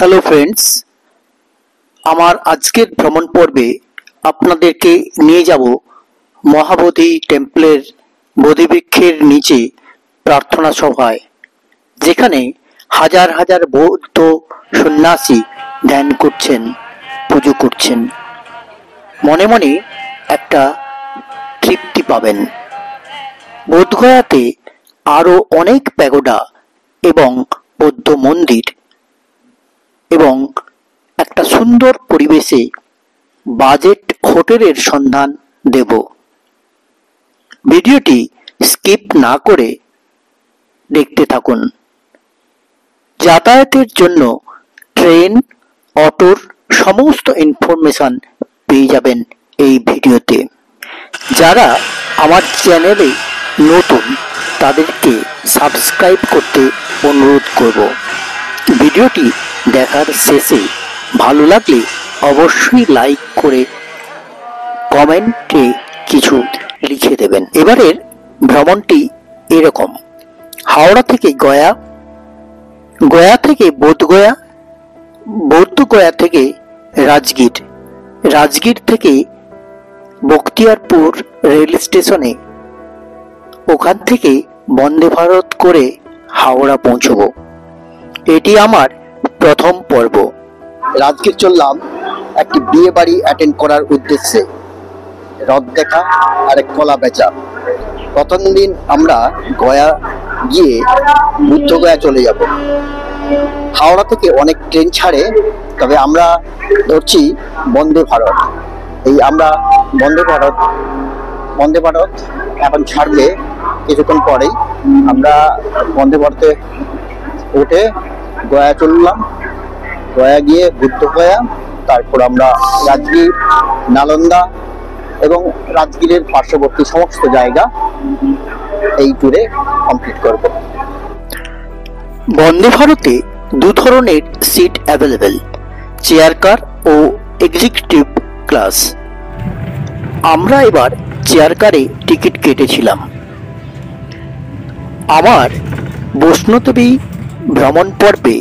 Hello friends, আমার আজকের ভ্রমণ পর্বে আপনাদেরকে নিয়ে যাব মহাবোধি টেম্পলের বোধিবৃক্ষের নিচে প্রার্থনা সভায়, যেখানে হাজার হাজার বৌদ্ধ সন্ন্যাসী ধ্যান করছেন, পুজো করছেন। মনে মনে একটা তৃপ্তি পাবেন। বোধগয়াতে আরো অনেক প্যাগোডা এবং বৌদ্ধ মন্দির এবং একটা সুন্দর পরিবেশে বাজেট হোটেলের সন্ধান দেব। ভিডিওটি স্কিপ না করে দেখতে থাকুন। যাতায়াতের জন্য ট্রেন, অটোর সমস্ত ইনফরমেশন পেয়ে যাবেন এই ভিডিওতে। যারা আমার চ্যানেলে নতুন তাদেরকে সাবস্ক্রাইব করতে অনুরোধ করব। ভিডিওটি দেখার শেষে ভালো লাগলে অবশ্যই লাইক করে কমেন্টে কিছু লিখে দেবেন। এবারের ভ্রমণটি এরকম: হাওড়া থেকে গয়া, গয়া থেকে বোধগয়া, বোধগয়া থেকে রাজগীর, রাজগীর থেকে বখতিয়ারপুর রেল স্টেশনে, ওখান থেকে বন্দে ভারত করে হাওড়া পৌঁছব। এটি আমার প্রথম পর্ব। রাজগীর চললাম একটি বিয়ে বাড়ি অ্যাটেন্ড করার উদ্দেশ্যে, রথ দেখা আর এক কলা বেচা। প্রথম দিন আমরা গয়া গিয়ে বুদ্ধগয়া চলে যাব। হাওড়া থেকে অনেক ট্রেন ছাড়ে, তবে আমরা ধরছি বন্দে ভারত। এই আমরা বন্দে ভারত এখন ছাড়বে কিছুক্ষণ পরেই। আমরা বন্দে ভারতে উঠে গয়া চললাম, গয়া গিয়ে বুদ্ধগয়া, তারপর আমরা রাজগীর, নালন্দা এবং রাজগীরের পার্শ্ববর্তী সমস্ত জায়গা এই ট্যুরে কমপ্লিট করব। বন্দে ভারতে দু ধরনের সিট অ্যাভেলেবেল, চেয়ার কার ও এক্সিকিউটিভ ক্লাস। আমরা এবার চেয়ার কারে টিকিট কেটেছিলাম। আমার বৈষ্ণোদেবী ভ্রমণ পর্বে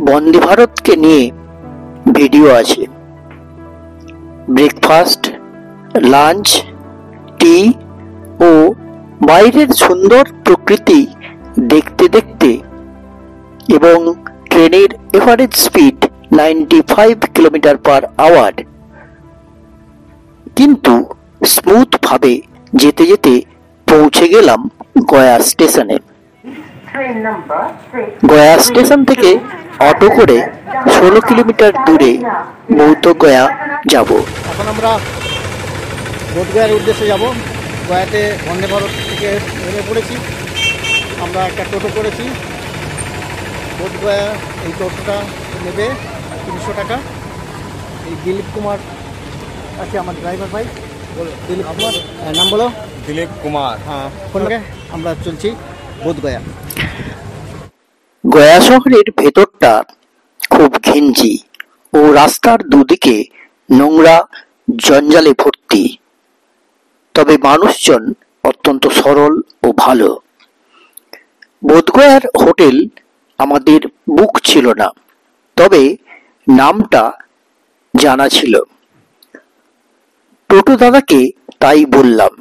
বন্দে ভারতকে নিয়ে ভিডিও আছে। ব্রেকফাস্ট, লাঞ্চ, টি ও বাইরের সুন্দর প্রকৃতি দেখতে দেখতে এবং ট্রেনের এভারেজ স্পিড 95 কিলোমিটার/আওয়ার, কিন্তু স্মুথ ভাবে যেতে যেতে পৌঁছে গেলাম গয়া স্টেশনে। গয়া স্টেশন থেকে অটো করে 16 কিলোমিটার দূরে বৌদ্ধগয়া যাব। এখন আমরা বোধগয়ার উদ্দেশ্যে যাব। গয়াতে বন্দে ভারত থেকে নেমে পড়েছি। আমরা একটা টোটো করেছি বোধগয়া। এই টোটোটা নেবে 300 টাকা। এই দিলীপ কুমার আছে আমার ড্রাইভার ভাই। দিলীপ কুমার, নাম বলো? দিলীপ কুমার। হ্যাঁ, ফোনকে আমরা চলছি বোধগয়া। গয়া শহরের ভেতরটা খুব ঘিঞ্জি ও রাস্তার দুদিকে নোংরা জঞ্জালে ভর্তি, তবে মানুষজন অত্যন্ত সরল ও ভালো। বোধগয়ার হোটেল আমাদের বুক ছিল না, তবে নামটা জানা ছিল। টোটো দাদাকে তাই বললাম,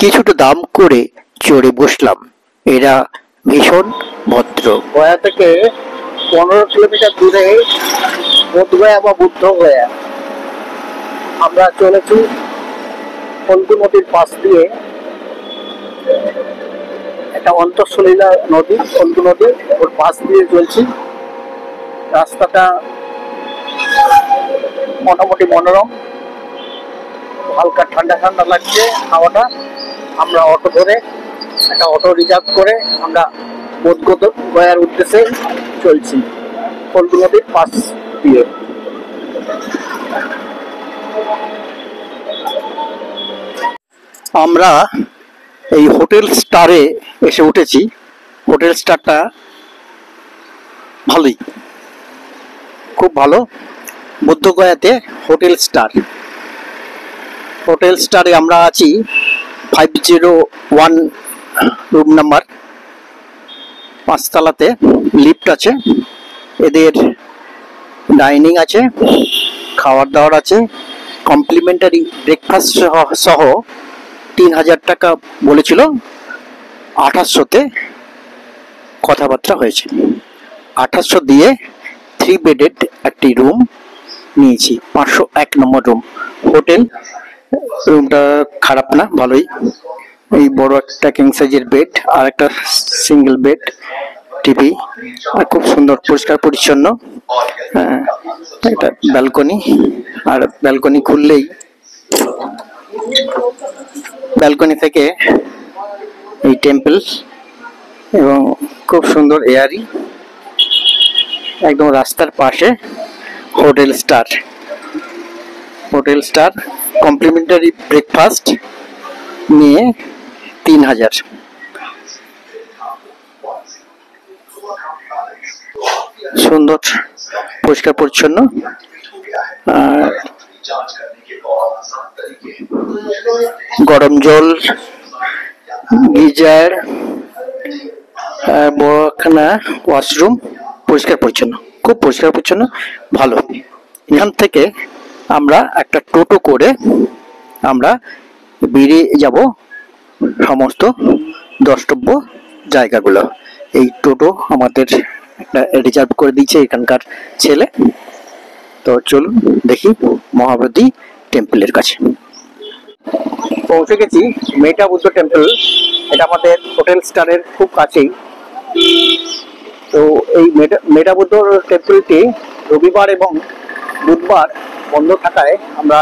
কিছুটা দাম করে চড়ে বসলাম। এরা ভীষণ ভদ্র। গয়া থেকে 15 কিলোমিটার দূরে বোধগয়া বা বুদ্ধগয়া। আমরা চলেছি ফল্গু নদীর পাশ দিয়ে। একটা অন্তঃসলীলা নদী, ফল্গু নদী, ওর পাশ দিয়ে চলছি। রাস্তাটা মোটামুটি মনোরম, হালকা ঠান্ডা ঠান্ডা লাগছে হাওয়াটা। আমরা অটো ধরে, একটা অটো রিজার্ভ করে আমরা বোধগয়ার উদ্দেশ্যে চলছি ফল্গু নদীর পাশ দিয়ে। আমরা এই হোটেল স্টারে এসে উঠেছি। হোটেল স্টারটা ভালোই, খুব ভালো। বুদ্ধগয়াতে হোটেল স্টার। হোটেল স্টারে আমরা আছি 501 রুম নাম্বার, 5 তলাতে। লিফট আছে। এদের ডাইনিং আছে, খাওয়ার দাওয়ার আছে, কমপ্লিমেন্টারি ব্রেকফাস্ট সহ 3000 টাকা বলেছিল, 2800-তে কথাবার্তা হয়েছে। 2800 দিয়ে 3 বেডেড একটি রুম নিয়েছি, 501 নম্বর রুম। হোটেল রুমটা খারাপ না, ভালোই। এই বড় একটা কিং সাইজের বেড আর একটা সিঙ্গেল বেড, টিভি, আর খুব সুন্দর পরিষ্কার পরিচ্ছন্ন। একটা ব্যালকনি, আর ব্যালকনি খুললেই ব্যালকনি থেকে এই টেম্পল, এবং খুব সুন্দর এয়ারি, একদম রাস্তার পাশে hotel star. Hotel star complimentary breakfast নিয়ে 3000। সুন্দর পরিষ্কার পরিচ্ছন্ন, গরম জল, গিজার, বড়খানা ওয়াশরুম, পরিষ্কার পরিচ্ছন্ন, খুব পরিষ্কার পরিচ্ছন্ন, ভালো। এখান থেকে আমরা একটা টোটো করে আমরা বেরিয়ে যাব সমস্ত দ্রষ্টব্য জায়গাগুলো। এই টোটো আমাদের একটা রিজার্ভ করে দিয়েছে এখানকার ছেলে। তো চলুন দেখি মহাবোধি টেম্পলের কাছে। পৌঁছে গেছি মেটা বুদ্ধ টেম্পল, এটা আমাদের হোটেল স্টারের খুব কাছেই। তো এই মেটা বুদ্ধ টেম্পলটি রবিবার এবং বুধবার বন্ধ থাকায় আমরা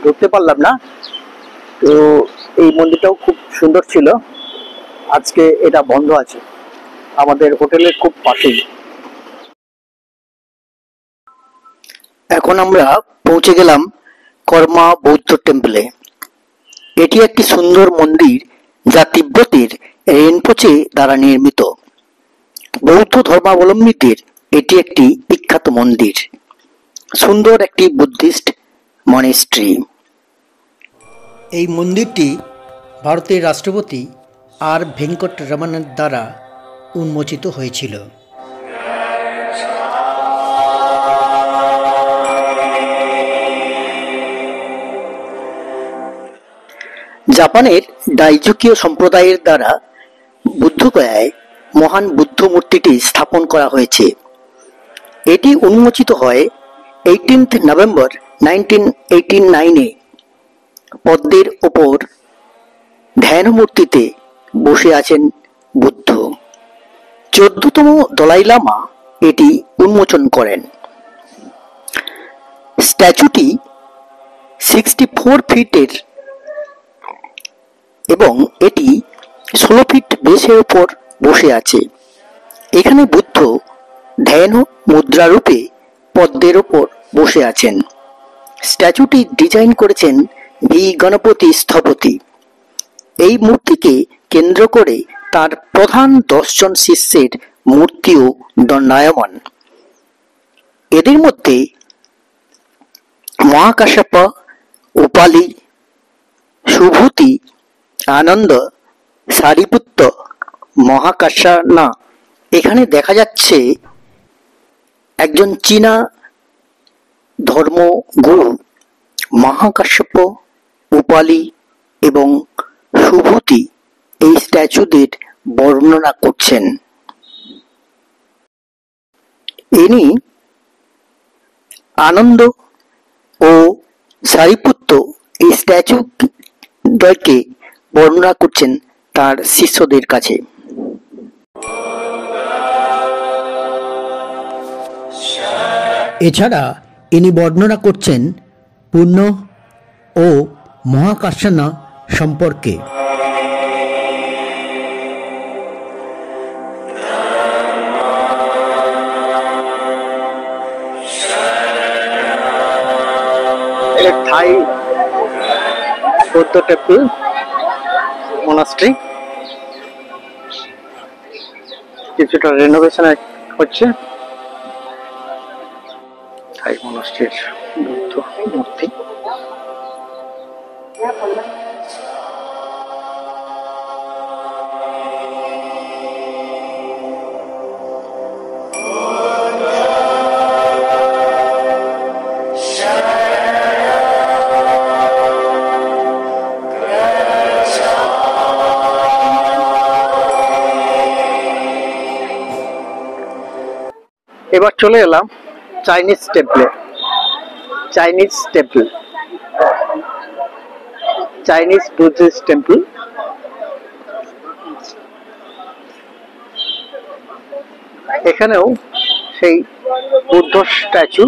ঢুকতে পারলাম না। তো এই মন্দিরটাও খুব সুন্দর ছিল, আজকে এটা বন্ধ আছে, আমাদের হোটেলের খুব পাশেই। এখন আমরা পৌঁছে গেলাম কর্মা বৌদ্ধ টেম্পলে। এটি একটি সুন্দর মন্দির যা তিব্বতের রিনপোচে দ্বারা নির্মিত। বৌদ্ধ ধর্মাবলম্বীদের এটি একটি বিখ্যাত মন্দির, সুন্দর একটি বুদ্ধিস্ট মনেস্ট্রি। এই মন্দিরটি ভারতের রাষ্ট্রপতি আর ভেঙ্কট রমনের দ্বারা উন্মোচিত হয়েছিল। জাপানের ডাইজুকীয় সম্প্রদায়ের দ্বারা বুদ্ধগয়ায় মহান বুদ্ধ মূর্তিটি স্থাপন করা হয়েছে। এটি উন্মোচিত হয় 18 নভেম্বর 1989-এ। পদ্মের ওপর ধ্যান মূর্তিতে বসে আছেন বুদ্ধ। 14তম দলাই লামা এটি উন্মোচন করেন। স্ট্যাচুটি 64 ফিটের এবং এটি 16 ফিট বেসের উপর বসে আছে। এখানে বুদ্ধ ধ্যান মুদ্রারূপে পদ্মের ওপর বসে আছেন। স্ট্যাচুটি ডিজাইন করেছেন ভি গণপতি স্থপতি। এই মূর্তিকে কেন্দ্র করে তার প্রধান 10 জন শিষ্যের মূর্তিও দণ্ডায়মান। এদের মধ্যে মহাকাশ্যপ, উপালি, সুভূতি, আনন্দ, সারিপুত্ত, মহাকাশ্যনা। এখানে দেখা যাচ্ছে একজন চীনা ধর্মগুরু মহাকাশ্যপ, উপালি এবং সুভূতি এই স্ট্যাচুদের বর্ণনা করছেন। ইনি আনন্দ ও সারিপুত্ত এই স্ট্যাচুদ্বয়কে বর্ণনা করছেন তার শিষ্যদের কাছে। এছাড়া ইনি বর্ণনা করছেন পূর্ণ ও মহাকাশ্যনা সম্পর্কে। থাই বৌদ্ধ টেম্পল মনাস্ট্রি, কিছুটা রেনোভেশন হচ্ছে। থাই মনাস্ট্রির বুদ্ধ মূর্তি। এবার চলে এলাম চাইনিজ টেম্পলে। Chinese Buddhist temple. এখানেও সেই বুদ্ধ স্ট্যাচু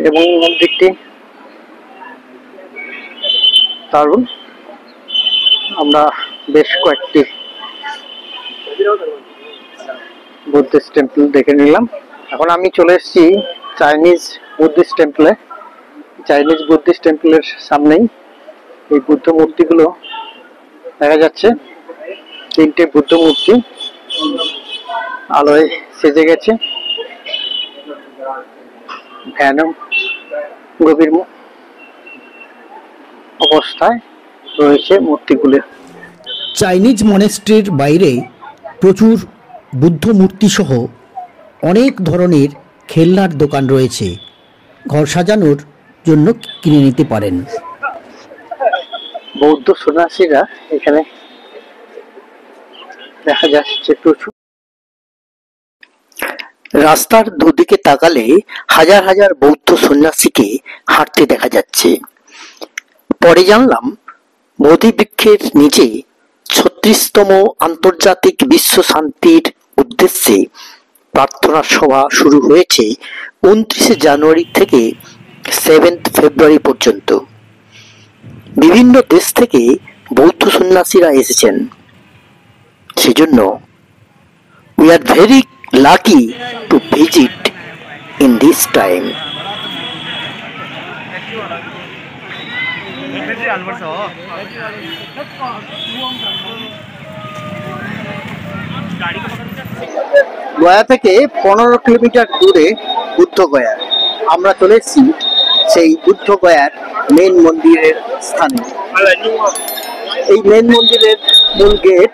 এবং মন্দিরটি দারুণ। আমরা বেশ কয়েকটি বুদ্ধিস্ট টেম্পল দেখে নিলাম। এখন আমি চলে এসেছি চাইনিজ বুদ্ধিস্ট টেম্পলে। চাইনিজ বুদ্ধিস্ট টেম্পলের সামনেই এই বুদ্ধ মূর্তিগুলো দেখা যাচ্ছে। 3টে বুদ্ধ মূর্তি আলোয় সেজে গেছে। ধ্যান গভীর অবস্থায় রয়েছে মূর্তিগুলো। চাইনিজ মনেস্ট্রির বাইরে প্রচুর বুদ্ধ মূর্তি সহ অনেক ধরনের খেলনার দোকান রয়েছে, ঘর সাজানোর জন্য কিনে নিতে পারেন। বৌদ্ধ সন্ন্যাসীরা এখানে দেখা যাচ্ছে প্রচুর। রাস্তার দুদিকে তাকালে হাজার হাজার বৌদ্ধ সন্ন্যাসীকে হাঁটতে দেখা যাচ্ছে। পরে জানলাম বোধি বৃক্ষের নিচে 36তম আন্তর্জাতিক বিশ্ব শান্তির উদ্দেশ্যে প্রার্থনা সভা শুরু হয়েছে 29 জানুয়ারি থেকে 7 ফেব্রুয়ারি পর্যন্ত। বিভিন্ন দেশ থেকে বৌদ্ধ সন্ন্যাসীরা এসেছেন। সেজন্য we are very lucky to visit in this time. Gaya থেকে 15 কিলোমিটার দূরে বুদ্ধগয়া। আমরা চলে এসেছি সেই বুদ্ধগয়ার মেন মন্দিরের স্থানে। এই মেন মন্দিরের মূল গেট,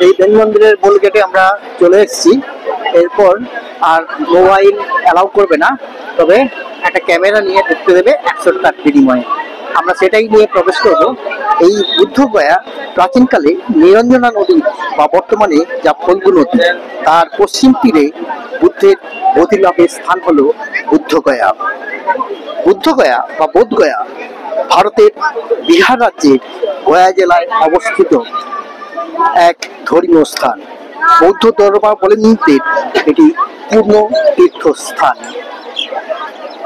এই মেন মন্দিরের মূল গেটে আমরা চলে এসেছি। এরপর আর মোবাইল অ্যালাউ করবে না, তবে একটা ক্যামেরা নিয়ে ঢুকতে দেবে 100 টাকার বিনিময়ে। আমরা সেটাই নিয়ে প্রবেশ করব। এই বুদ্ধগয়া প্রাচীনকালে নিরঞ্জনা নদী বা বর্তমানে যা ফল্গু নদী, তার পশ্চিম তীরে বুদ্ধের বোধিলাভের স্থান হলো বুদ্ধগয়া। বুদ্ধগয়া বা বোধগয়া ভারতের বিহার রাজ্যের গয়া জেলায় অবস্থিত এক ধর্মীয় স্থান। বৌদ্ধ ধর্মাবলম্বীদের এটি পূর্ণ তীর্থস্থান,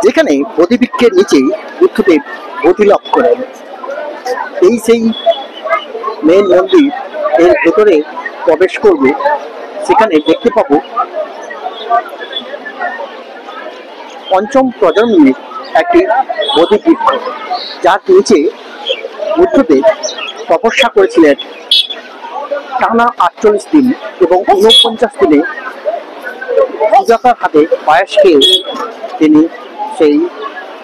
যেখানে বোধিবৃক্ষের নিচে বুদ্ধদেব বোধি লাভ করেন। এই সেই মেন মন্দির। এর ভেতরে প্রবেশ করবে, সেখানে দেখতে পাবো 5ম প্রজন্মের একটি বোধিবৃক্ষ, যার নিচে বুদ্ধদেব তপস্যা করেছিলেন টানা 48 দিন এবং 49 দিনে সুজাতার হাতে পায়েস খেয়ে তিনি সেই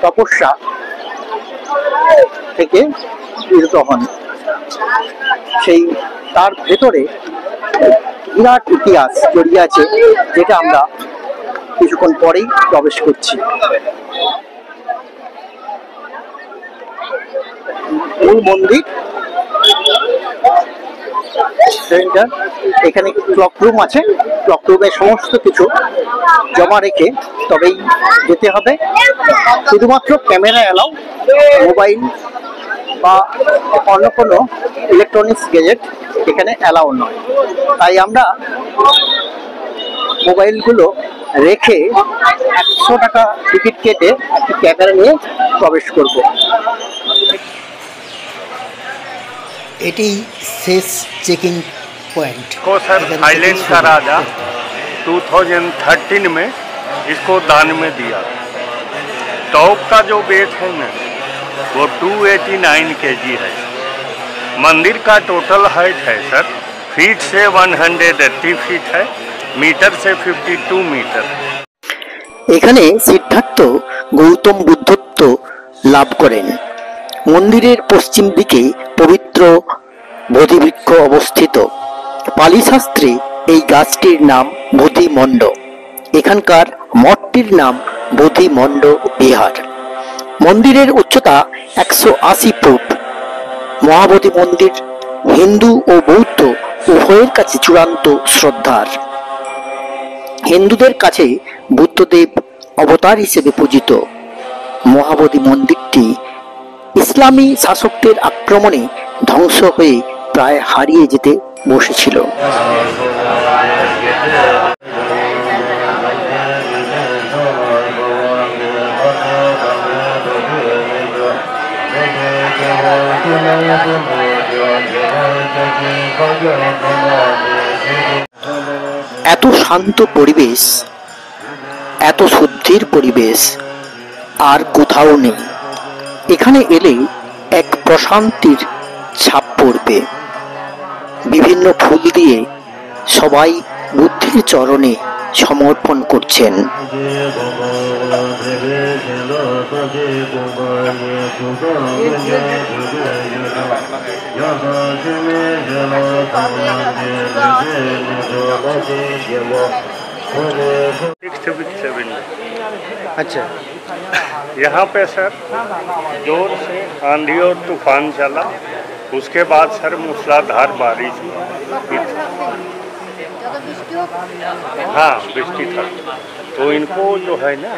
তপস্যা থেকে বিরত হন। সেই তার ভেতরে বিরাট ইতিহাস জড়িয়ে আছে, যেটা আমরা কিছুক্ষণ পরেই প্রবেশ করছি। মূল মন্দির এখানে ক্লক রুম আছে। ক্লক রুমে সমস্ত কিছু জমা রেখে তবেই যেতে হবে। শুধুমাত্র ক্যামেরা এলাও, মোবাইল বা অন্য কোনো ইলেকট্রনিক্স গ্যাজেট এখানে অ্যালাউ নয়। তাই আমরা মোবাইলগুলো রেখে 100 টাকা টিকিট কেটে একটি ক্যামেরা নিয়ে প্রবেশ করব। এটি শেষ চেকিং पॉइंट को सर थाईलैंड का राजा 2013 में इसको दान में दिया। टॉप का जो वेट है ना वो 289 kg है। मंदिर का टोटल हाइट है सर फीट से 180 फीट है, मीटर से 52 मीटर। এখানে সিদ্ধার্থ গৌতম বুদ্ধত্ব লাভ করেন। মন্দিরের পশ্চিম দিকে পবিত্র বোধিবৃক্ষ অবস্থিত। পালি শাস্ত্রে এই গাছটির নাম বোধিমণ্ড। এখানকার মঠটির নাম বোধিমণ্ড বিহার। মন্দিরের উচ্চতা 180 ফুট। মহাবোধি মন্দির হিন্দু ও বৌদ্ধ উভয়ের কাছে চূড়ান্ত শ্রদ্ধার। হিন্দুদের কাছে বুদ্ধদেব অবতার হিসেবে পূজিত মহাবোধি মন্দিরটি ইসলামী শাসকদের আক্রমণে ধ্বংস হয়ে প্রায় হারিয়ে যেতে বসেছিল। এত শান্ত পরিবেশ, এত শুদ্ধির পরিবেশ আর কোথাও নেই। এখানে এলে এক প্রশান্তির ছাপ পড়বে। বিভিন্ন ফুল দিয়ে সবাই বুদ্ধের চরণে সমর্পণ করছেন। अच्छा, यहाँ पे सर जोर से आंधी और तूफान चला, उसके बाद सर मूसलाधार बारिश हुआ। हाँ, বৃষ্টি था। तो इनको जो है ना,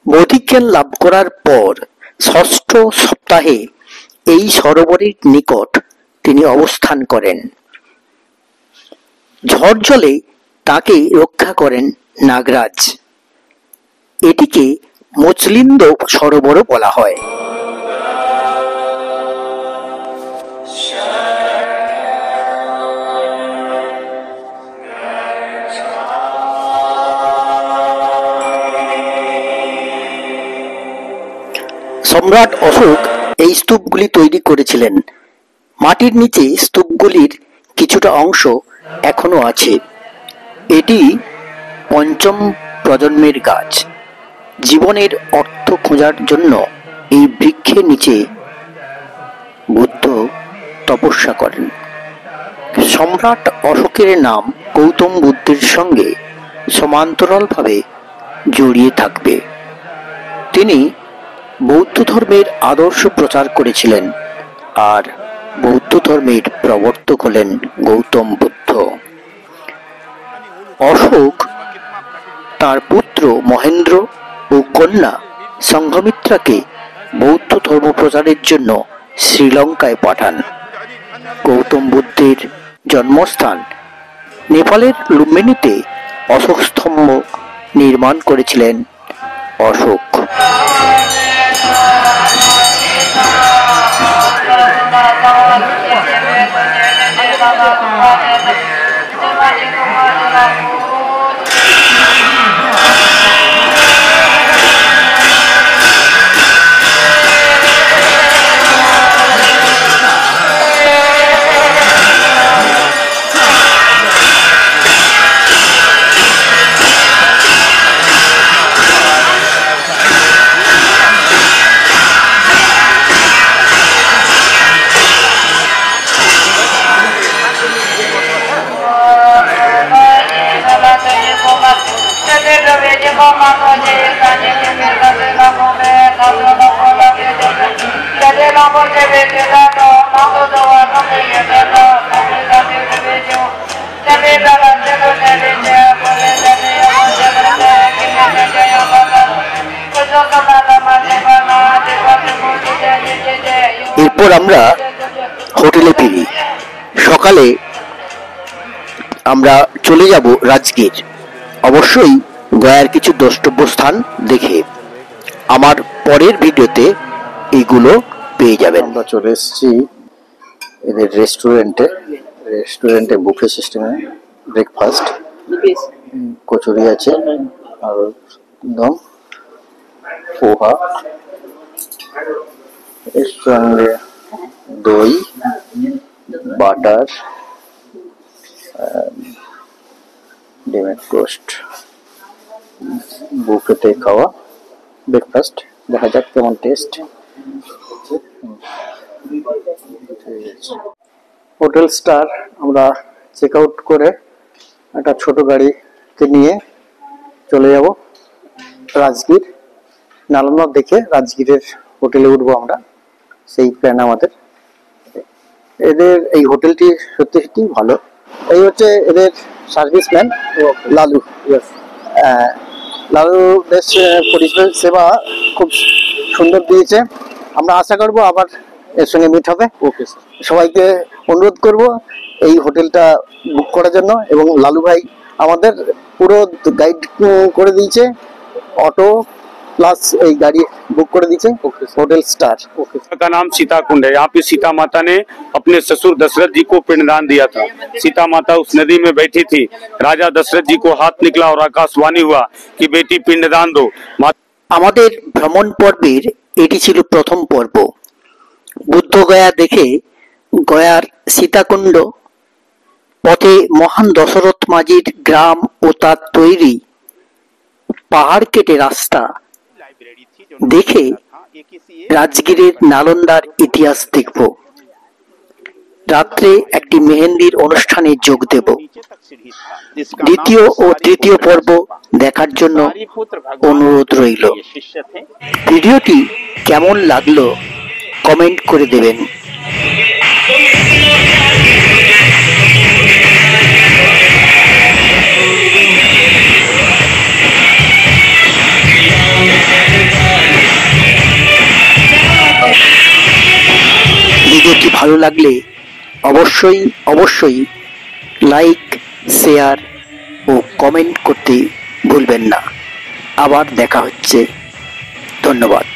বৌদ্ধিক জ্ঞান লাভ করার পর ষষ্ঠ সপ্তাহে এই সরোবরের নিকট তিনি অবস্থান করেন। ঝড় জলে তাকে রক্ষা করেন নাগরাজ। এটিকে মচলিন্দ সরোবরও বলা হয়। সম্রাট অশোক এই স্তূপগুলি তৈরি করেছিলেন। মাটির নিচে স্তূপগুলির কিছুটা অংশ এখনো আছে। এটি পঞ্চম প্রজন্মের গাছ। জীবনের অর্থ খোঁজার জন্য এই বৃক্ষের নিচে বুদ্ধ তপস্যা করেন। সম্রাট অশোকের নাম গৌতম বুদ্ধের সঙ্গে সমান্তরালভাবে জড়িয়ে থাকবে। তিনি বৌদ্ধ ধর্মের আদর্শ প্রচার করেছিলেন, আর বৌদ্ধ ধর্মের প্রবর্তক হলেন গৌতম বুদ্ধ। অশোক তার পুত্র মহেন্দ্র ও কন্যা সংঘমিত্রাকে বৌদ্ধ ধর্ম প্রচারের জন্য শ্রীলঙ্কায় পাঠান। গৌতম বুদ্ধের জন্মস্থান নেপালের লুম্বিনীতে অশোক স্তম্ভ নির্মাণ করেছিলেন অশোক। এরপর আমরা হোটেলে ফিরি। সকালে আমরা চলে যাব রাজগীর। অবশ্যই গয়ার কিছু দ্রষ্টব্য স্থান দেখে আমার পরের ভিডিওতে এইগুলো পেয়ে যাবেন। আমরা চলে এসেছি এদের রেস্টুরেন্টে বুফে সিস্টেমে ব্রেকফাস্ট, কচুরি আছে আর দম, পোহা, এর সঙ্গে দই, বাটার, ডিমের টোস্ট। বুফেতে খাওয়া ব্রেকফাস্ট, দেখা যাক কেমন টেস্ট। হোটেল স্টার আমরা চেক আউট করে একটা ছোট গাড়িতে নিয়ে চলে যাব রাজগীর। নালন্দা দেখে রাজগীরের হোটেলে উঠবো আমরা, সেই প্ল্যান আমাদের। এদের এই হোটেলটি সত্যি সত্যি ভালো। এই হচ্ছে এদের সার্ভিসম্যান লালু। লালু বেশ পরিষেবা খুব সুন্দর দিয়েছে। আমরা আশা করব আবার এর সঙ্গে মিট হবে। Okay sir. সবাইকে অনুরোধ করব এই হোটেলটা বুক করার জন্য, এবং লালু ভাই আমাদের পুরো গাইড করে দিয়েছে, অটো प्लस एक गाड़ी बुक कर दीजिए। Hotel star. का नाम सीता कुंड है। यहाँ पे सीता माता ने अपने ससुर दशरथ जी को पिंडदान दिया था। सीता माता उस नदी में बैठी थी, राजा दशरथ जी को हाथ निकला और आकाशवाणी हुआ कि बेटी पिंडदान दो। আমাদের ভ্রমণ পর্বের এটি ছিল প্রথম পর্ব। বুদ্ধগয়া দেখে গয়ার সীতাকুণ্ড, পথে মহান দশরথ মাঝির গ্রাম ও তার তৈরি পাহাড় কেটে রাস্তা দেখে রাজগীরের নালন্দার ইতিহাস দেখব। রাত্রে একটি মেহেন্দির অনুষ্ঠানে যোগ দেব। দ্বিতীয় ও তৃতীয় পর্ব দেখার জন্য অনুরোধ রইল। ভিডিওটি কেমন লাগলো কমেন্ট করে দেবেন। ভিডিওটি ভালো লাগলে অবশ্যই লাইক, শেয়ার ও কমেন্ট করতে ভুলবেন না। আবার দেখা হচ্ছে। ধন্যবাদ।